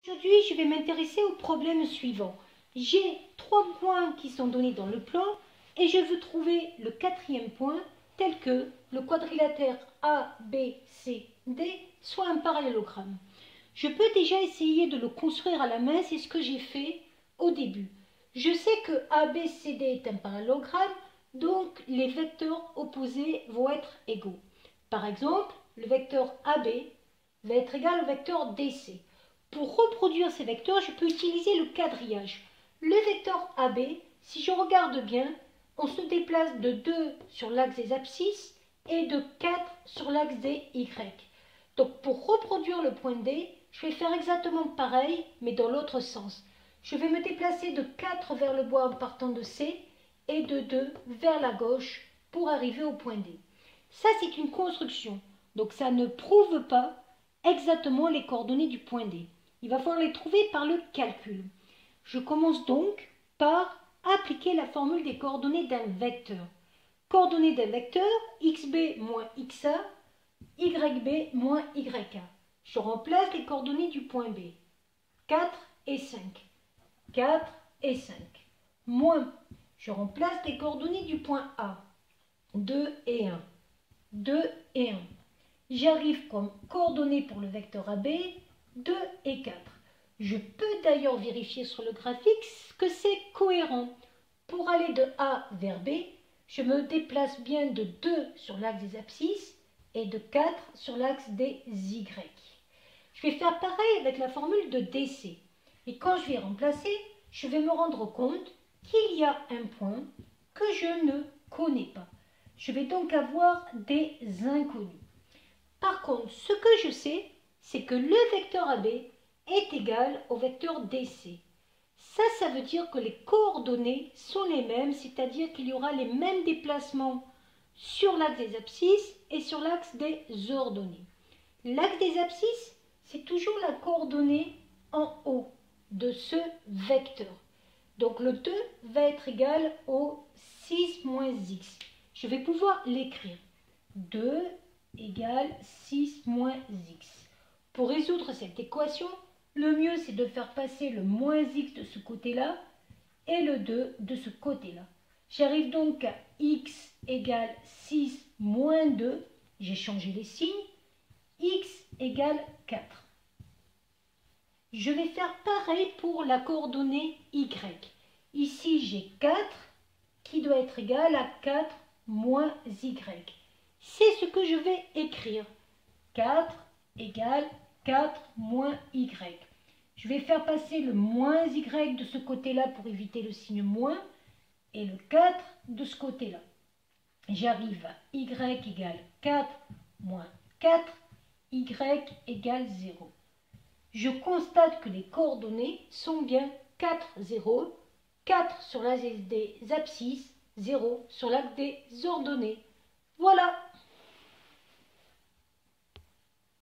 Aujourd'hui, je vais m'intéresser au problème suivant. J'ai 3 points qui sont donnés dans le plan et je veux trouver le 4e point tel que le quadrilatère ABCD soit un parallélogramme. Je peux déjà essayer de le construire à la main, c'est ce que j'ai fait au début. Je sais que ABCD est un parallélogramme, donc les vecteurs opposés vont être égaux. Par exemple, le vecteur AB va être égal au vecteur DC. Pour reproduire ces vecteurs, je peux utiliser le quadrillage. Le vecteur AB, si je regarde bien, on se déplace de 2 sur l'axe des abscisses et de 4 sur l'axe des Y. Donc pour reproduire le point D, je vais faire exactement pareil, mais dans l'autre sens. Je vais me déplacer de 4 vers le bas en partant de C et de 2 vers la gauche pour arriver au point D. Ça, c'est une construction. Donc ça ne prouve pas exactement les coordonnées du point D. Il va falloir les trouver par le calcul. Je commence donc par appliquer la formule des coordonnées d'un vecteur. Coordonnées d'un vecteur, xb moins xa, yb moins yk. Je remplace les coordonnées du point B. 4 et 5. 4 et 5. Moins, je remplace les coordonnées du point A. 2 et 1. 2 et 1. J'arrive comme coordonnées pour le vecteur AB, 2 et 4. Je peux d'ailleurs vérifier sur le graphique que c'est cohérent. Pour aller de A vers B, je me déplace bien de 2 sur l'axe des abscisses et de 4 sur l'axe des Y. Je vais faire pareil avec la formule de DC. Et quand je vais remplacer, je vais me rendre compte qu'il y a un point que je ne connais pas. Je vais donc avoir des inconnus. Par contre, ce que je sais, c'est que le vecteur AB est égal au vecteur DC. Ça veut dire que les coordonnées sont les mêmes, c'est-à-dire qu'il y aura les mêmes déplacements sur l'axe des abscisses et sur l'axe des ordonnées. L'axe des abscisses, c'est toujours la coordonnée en haut de ce vecteur. Donc le 2 va être égal au 6 moins x. Je vais pouvoir l'écrire. 2 égale 6 moins x. Pour résoudre cette équation, le mieux c'est de faire passer le moins x de ce côté-là et le 2 de ce côté-là. J'arrive donc à x égale 6 moins 2. J'ai changé les signes. X égale 4. Je vais faire pareil pour la coordonnée y. Ici, j'ai 4 qui doit être égal à 4 moins y. C'est ce que je vais écrire. 4 égale 4 moins y. Je vais faire passer le moins y de ce côté-là pour éviter le signe moins et le 4 de ce côté-là. J'arrive à y égale 4 moins 4, y égale 0. Je constate que les coordonnées sont bien 4, 0, 4 sur l'axe des abscisses, 0 sur l'axe des ordonnées. Voilà!